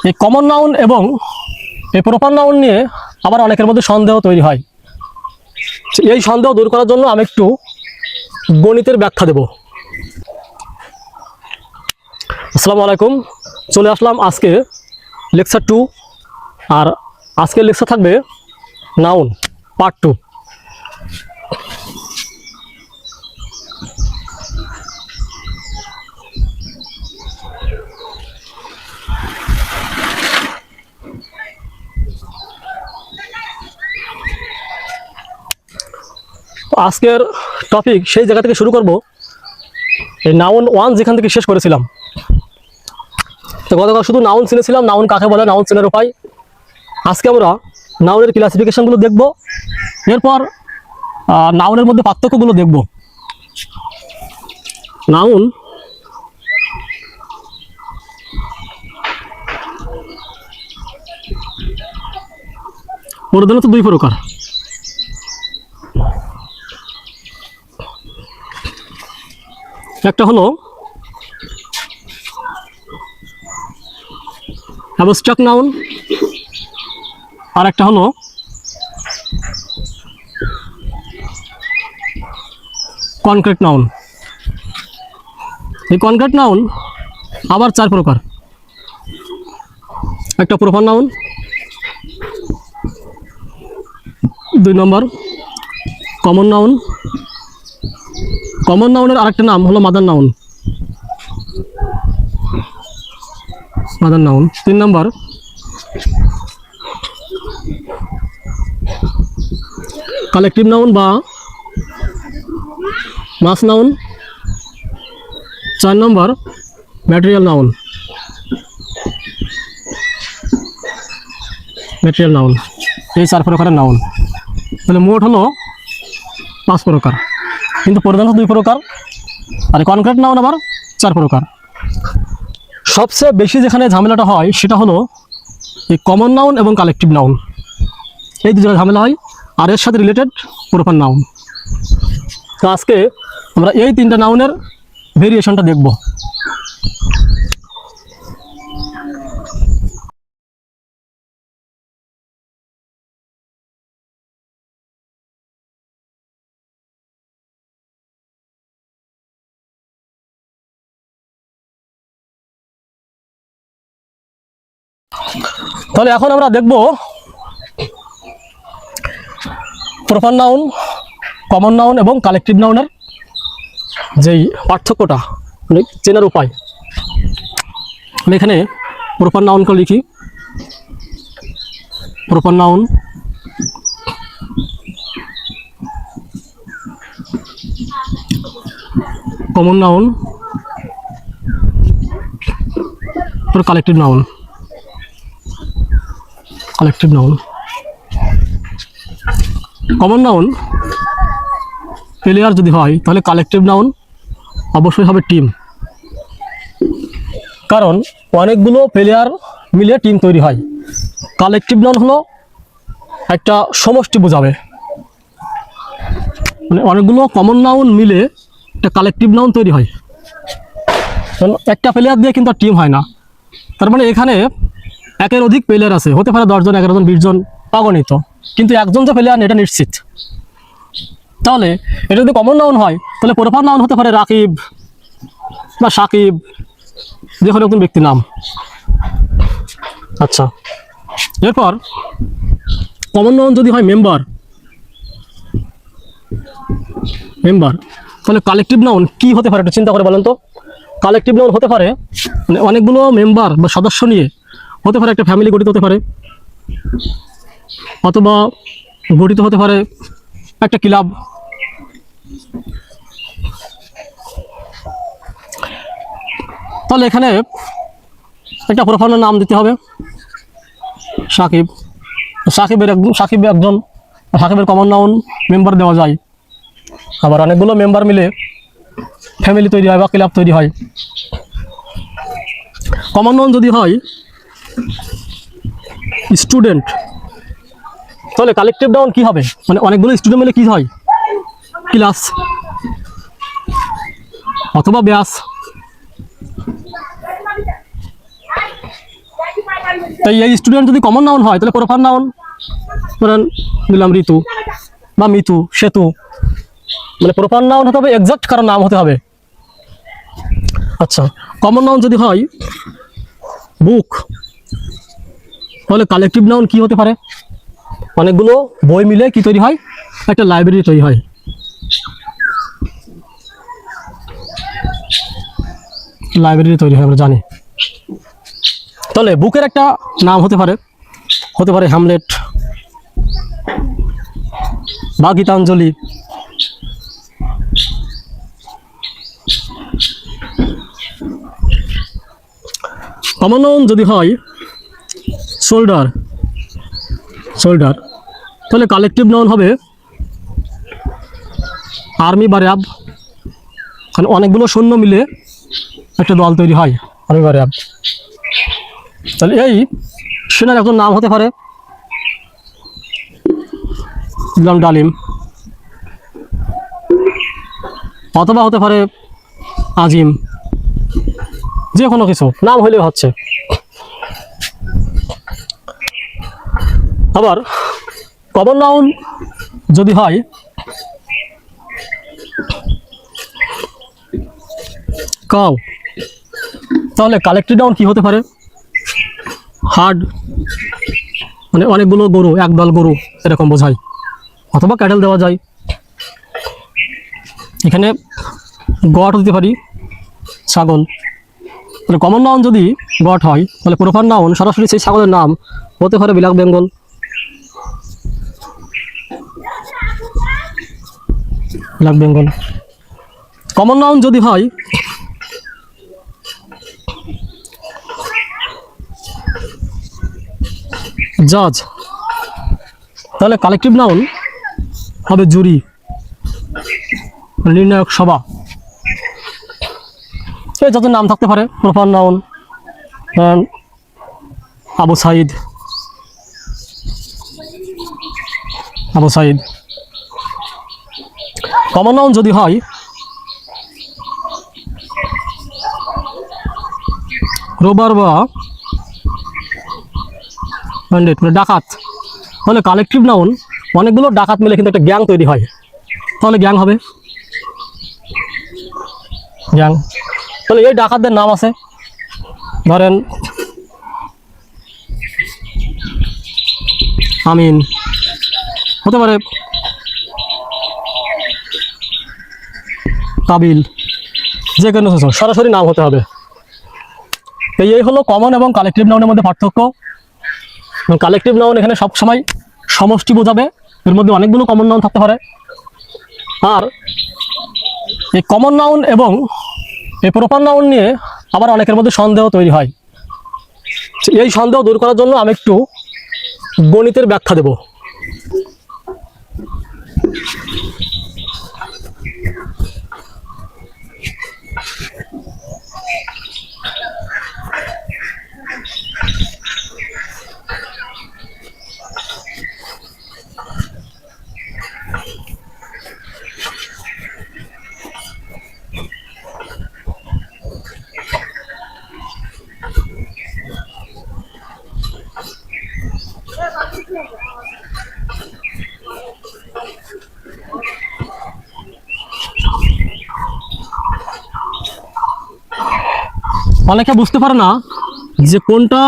এই common noun এবং এই প্রপার নাউন নিয়ে আবার অনেকের মধ্যে সন্দেহ তৈরি হয়। এই সন্দেহ দূর করার জন্য আমি একটু গণিতের ব্যাখ্যা দেব। আসসালামু আলাইকুম, চলে আসলাম আজকে লেকচার 2। আর আজকের লেকচার থাকবে নাউন পার্ট 2। আজকের টপিক সেই জায়গা থেকে শুরু করব, এই নাউন 1 যেখান থেকে শেষ করেছিলাম। তো গতকাল শুধু নাউন চিনেছিলাম, নাউন কাকে বলে, নাউন চেনার উপায়। আজকে আমরা নাউনের ক্লাসিফিকেশনগুলো দেখব, এরপর নাউনের মধ্যে পার্থক্যগুলো দেখব। নাউন প্রধানত দুই প্রকার। একটা হলো অ্যাবস্ট্রাক্ট নাউন, আর একটা হলো কনক্রিট নাউন। এই কনক্রিট নাউন আবার 4 প্রকার। একটা প্রপার নাউন, 2 নম্বর কমন নাউন। কমন নাউনের আরেকটা নাম হলো মাদার নাউন। মাদার নাউন 3 নম্বর কালেকটিভ নাউন বা মাস নাউন। 4 নম্বর ম্যাটেরিয়াল নাউন। ম্যাটেরিয়াল নাউন, এই 4 প্রকারের নাউন। তাহলে মোট হলো 5 প্রকার, কিন্তু প্রধানত 2 প্রকার। আর কনক্রিট নাউন আবার 4 প্রকার। সবচেয়ে বেশি যেখানে ঝামেলাটা হয় সেটা হলো এই কমন নাউন এবং কালেকটিভ নাউন, এই 2 জায়গায় ঝামেলা হয়। আর এর সাথে রিলেটেড প্রপার নাউন। তো আজকে আমরা এই 3টা নাউনের ভেরিয়েশনটা দেখব। তাহলে এখন আমরা দেখব প্রপার নাউন, কমন নাউন এবং কালেকটিভ নাউনের যেই পার্থক্যটা, মানে চেনার উপায়। আমি এখানে প্রপার নাউনকে লিখি। Proper noun common noun collective noun. Collective noun, common noun player যদি হয় তাহলে কালেকটিভ নাউন অবশ্যই হবে টিম। কারণ অনেকগুলো প্লেয়ার মিলে টিম তৈরি হয়। কালেকটিভ নাউন হলো একটা সমষ্টি বোঝাবে, মানে অনেকগুলো কমন নাউন মিলে একটা কালেকটিভ নাউন তৈরি হয়। কারণ একটা প্লেয়ার দিয়ে কিন্তু টিম হয় না। তার মানে এখানে একের অধিক প্লেয়ার আছে, হতে পারে 10 জন, 11 জন, 20 জন, অগণিত, কিন্তু একজন যে প্লেয়ার এটা নিশ্চিত। তাহলে এটা যদি কমন নাউন হয় তাহলে প্রপার নাউন হতে পারে রাকিব বা সাকিব, যে কোনো একজন ব্যক্তির নাম। আচ্ছা, এরপর কমন নাউন যদি হয় মেম্বার, তাহলে কালেকটিভ নাউন কি হতে পারে একটু চিন্তা করে বলেন তো। কালেকটিভ নাউন হতে পারে মানে অনেকগুলো মেম্বার বা সদস্য নিয়ে, হতে পারে একটা ফ্যামিলি গঠিত হতে পারে, অথবা গঠিত হতে পারে একটা ক্লাব। তাহলে এখানে একটা প্রপার নাম দিতে হবে সাকিব। সাকিবের কমন নাউন মেম্বার দেওয়া যায়। আবার অনেকগুলো মেম্বার মিলে ফ্যামিলি তৈরি হয় বা ক্লাব তৈরি হয়। কমন নাউন যদি হয় স্টুডেন্ট, তাহলে কালেকটিভ নাউন কি হবে, মানে অনেকগুলো স্টুডেন্ট মিলে কি হয়, ক্লাস অথবা ব্যাস। তাই এই স্টুডেন্ট যদি কমন নাউন হয় তাহলে প্রপার নাউন ধরেন দিলাম ঋতু বা মিতু, সেতু, মানে প্রপার নাউন হতে হবে, এক্সাক্ট কারো নাম হতে হবে। আচ্ছা, কমন নাউন যদি হয় বুক, তাহলে কালেকটিভ নাউন কি হতে পারে? অনেকগুলো বই মিলে কি তৈরি হয়? একটা লাইব্রেরি তৈরি হয়। লাইব্রেরি তৈরি হয় আমরা জানি। তাহলে বুকের একটা নাম হতে পারে হ্যামলেট বা গীতাঞ্জলি। কমন নাউন যদি হয় শোল্ডার, তাহলে কালেকটিভ নাউন হবে আর্মি বা র্যাব, কারণ অনেকগুলো সৈন্য মিলে একটা দল তৈরি হয়, আর্মি বা র্যাব। তাহলে এই সেনার একজন নাম হতে পারে দিলাম ডালিম, অথবা হতে পারে আজিম, যে কোনো কিছু নাম হইলেও হচ্ছে। আবার কমন নাউন যদি হয় কাউ, তাহলে কালেকটিভ নাউন কি হতে পারে? হার্ড, মানে অনেকগুলো গরু, একদল গরু এরকম বোঝায়, অথবা ক্যাটেল দেওয়া যায়। এখানে গট দিতে পারি ছাগল। তাহলে কমন নাউন যদি গট হয় তাহলে প্রপার নাউন সরাসরি সেই ছাগলের নাম হতে পারে ব্ল্যাক বেঙ্গল। কমন নাউন যদি হয় জাজ, তাহলে কালেকটিভ নাউন হবে জুরি, নির্ণায়ক সভা। এই যাদের নাম থাকতে পারে proper noun Abu Saeed, common noun যদি হয় রোবার বা ব্যান্ডেট, মানে ডাকাত, তাহলে কালেকটিভ নাউন অনেকগুলো ডাকাত মিলে কিন্তু একটা গ্যাং তৈরি হয়, তাহলে গ্যাং হবে গ্যাং। তাহলে এই ডাকাতদের নাম আছে, ধরেন আমিন, হতে পারে কাবিল, যে কোনো সরাসরি নাম হতে হবে। এই হলো কমন এবং কালেকটিভ নাউনের মধ্যে পার্থক্য। কালেকটিভ নাউন এখানে সবসময় সমষ্টি বোঝাবে, এর মধ্যে অনেকগুলো কমন নাউন থাকতে পারে। আর এই কমন নাউন এবং এই প্রপার নাউন নিয়ে আবার অনেকের মধ্যে সন্দেহ তৈরি হয়। এই সন্দেহ দূর করার জন্য আমি একটু গণিতের ব্যাখ্যা দেব। অনেকে বুঝতে পারে না যে কোনটা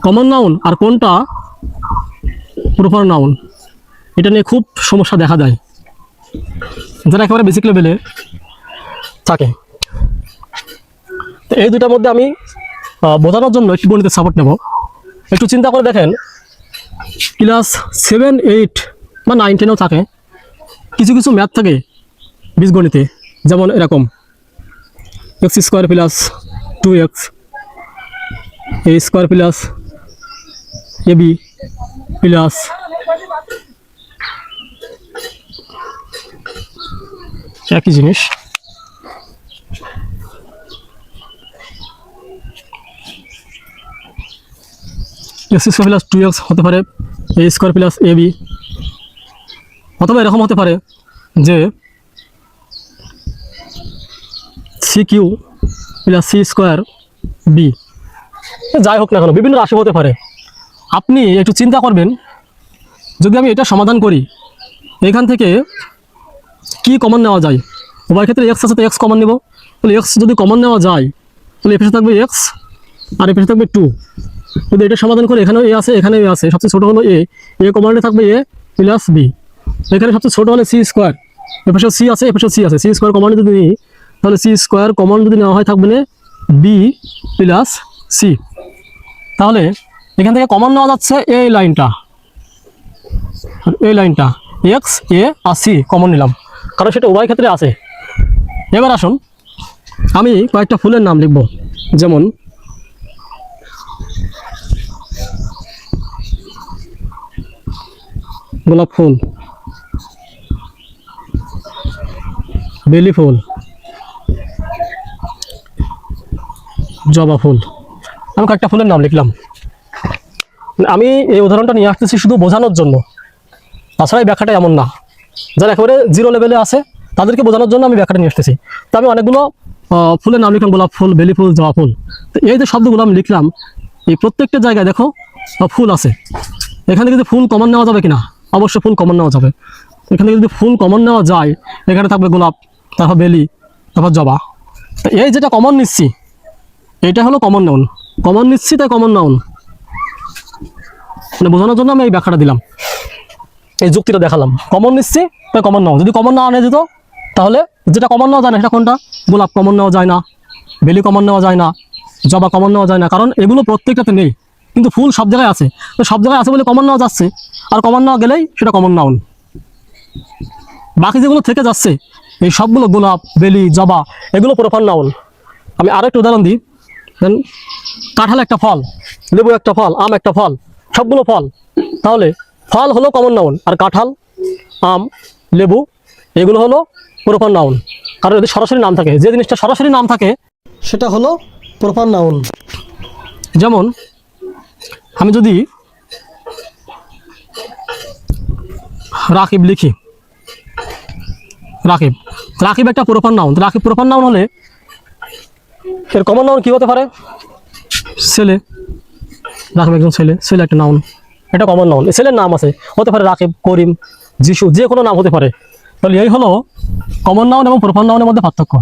কমন নাউন আর কোনটা প্রপার নাউন, এটা নিয়ে খুব সমস্যা দেখা যায় যারা একেবারে বেসিক লেভেলে থাকে। তো এই দুটার মধ্যে আমি বোঝানোর জন্য একটু গণিতের সাপোর্ট নেব। একটু চিন্তা করে দেখেন, ক্লাস 7, 8 বা 9, 10-এও থাকে কিছু কিছু ম্যাথ থাকে বীজগণিতে, যেমন এরকম x² + 2x a² + ab plus একই জিনিস x² + 2x হতে পারে a² + ab, অথবা এরকম হতে পারে যে CQ + C² b যাই হোক না কেন বিভিন্ন রাশি হতে পারে। আপনি একটু চিন্তা করবেন, যদি আমি এটা সমাধান করি এখান থেকে কি কমন নেওয়া যায়। উভয় ক্ষেত্রে এক্স আছে তো এক্স কমন নেব, তাহলে এক্স যদি কমন নেওয়া যায় তাহলে এ পাশে থাকবে এক্স আর এ পাশে থাকবে 2। যদি এটা সমাধান করে এখানেও এ আছে এখানেও এ আছে, সবচেয়ে ছোটো হলো এ কমনে থাকবে এ প্লাস বি। এখানে সবচেয়ে ছোটো হলে সি স্কোয়ার, এ পাশেও সি আছে এ পাশেও সি আছে, সি স্কোয়ার কমন যদি নিই তাহলে সি স্কোয়ার কমন যদি নেওয়া হয় থাকবে না বি প্লাস সি। তাহলে এখান থেকে কমন নেওয়া যাচ্ছে এই লাইনটা, এক্স এ আর সি কমন নিলাম, কারণ সেটা উভয় ক্ষেত্রে আছে। এবার আসুন আমি কয়েকটা ফুলের নাম লিখব, যেমন গোলাপ ফুল, বেলি ফুল, জবা ফুল। আমি কয়েকটা ফুলের নাম লিখলাম। আমি এই উদাহরণটা নিয়ে আসতেছি শুধু বোঝানোর জন্য, তাছাড়া এই ব্যাখ্যাটা এমন না। যারা একেবারে জিরো লেভেলে আছে তাদেরকে বোঝানোর জন্য আমি ব্যাখ্যাটা নিয়ে আসতেছি। তো আমি অনেকগুলো ফুলের নাম লিখলাম, গোলাপ ফুল, বেলি ফুল, জবা ফুল। তো এই যে শব্দগুলো আমি লিখলাম, এই প্রত্যেকটা জায়গায় দেখো ফুল আছে। এখানে যদি ফুল কমন নেওয়া যাবে কিনা, অবশ্যই ফুল কমন নেওয়া যাবে। এখানে যদি ফুল কমন নেওয়া যায় এখানে থাকবে গোলাপ, তারপর বেলি, তারপর জবা। তো এই যেটা কমন নিচ্ছি এটা হলো কমন নাউন, কমন নিচ্ছি তাই কমন নাউন। মানে বোঝানোর জন্য আমি এই ব্যাখ্যাটা দিলাম, এই যুক্তিটা দেখালাম। কমন নিচ্ছি তাই কমন নাউন। যদি কমন না আনে যেত তাহলে যেটা কমন নেওয়া যায় না সেটা কোনটা? গোলাপ কমন নেওয়া যায় না, বেলি কমন নেওয়া যায় না, জবা কমন নেওয়া যায় না, কারণ এগুলো প্রত্যেকটাতে নেই। কিন্তু ফুল সব জায়গায় আছে, তো সব জায়গায় আছে বলে কমন নেওয়া যাচ্ছে, আর কমন নেওয়া গেলেই সেটা কমন নাউন। বাকি যেগুলো থেকে যাচ্ছে এই সবগুলো গোলাপ, বেলি, জবা এগুলো প্রপার নাউন। আমি আরও একটা উদাহরণ দিই। কাঁঠাল একটা ফল, লেবু একটা ফল, আম একটা ফল, সবগুলো ফল। তাহলে ফল হলো কমন নাউন, আর কাঁঠাল, আম, লেবু এগুলো হলো প্রপার নাউন। কারণ যদি সরাসরি নাম থাকে, যে জিনিসটা সরাসরি নাম থাকে সেটা হলো প্রপার নাউন। যেমন আমি যদি রাকিব লিখি, রাকিব একটা proper noun. Rakib proper noun হলে এর কমন নাউন কি হতে পারে? ছেলে। রাকিব একজন ছেলে, ছেলে একটা নাউন, এটা কমন নাউন। ছেলের নাম আছে, হতে পারে রাকিব, করিম, যিশু, যে কোনো নাম হতে পারে। তাহলে এই হলো কমন নাউন এবং প্রপার নাউনের মধ্যে পার্থক্য।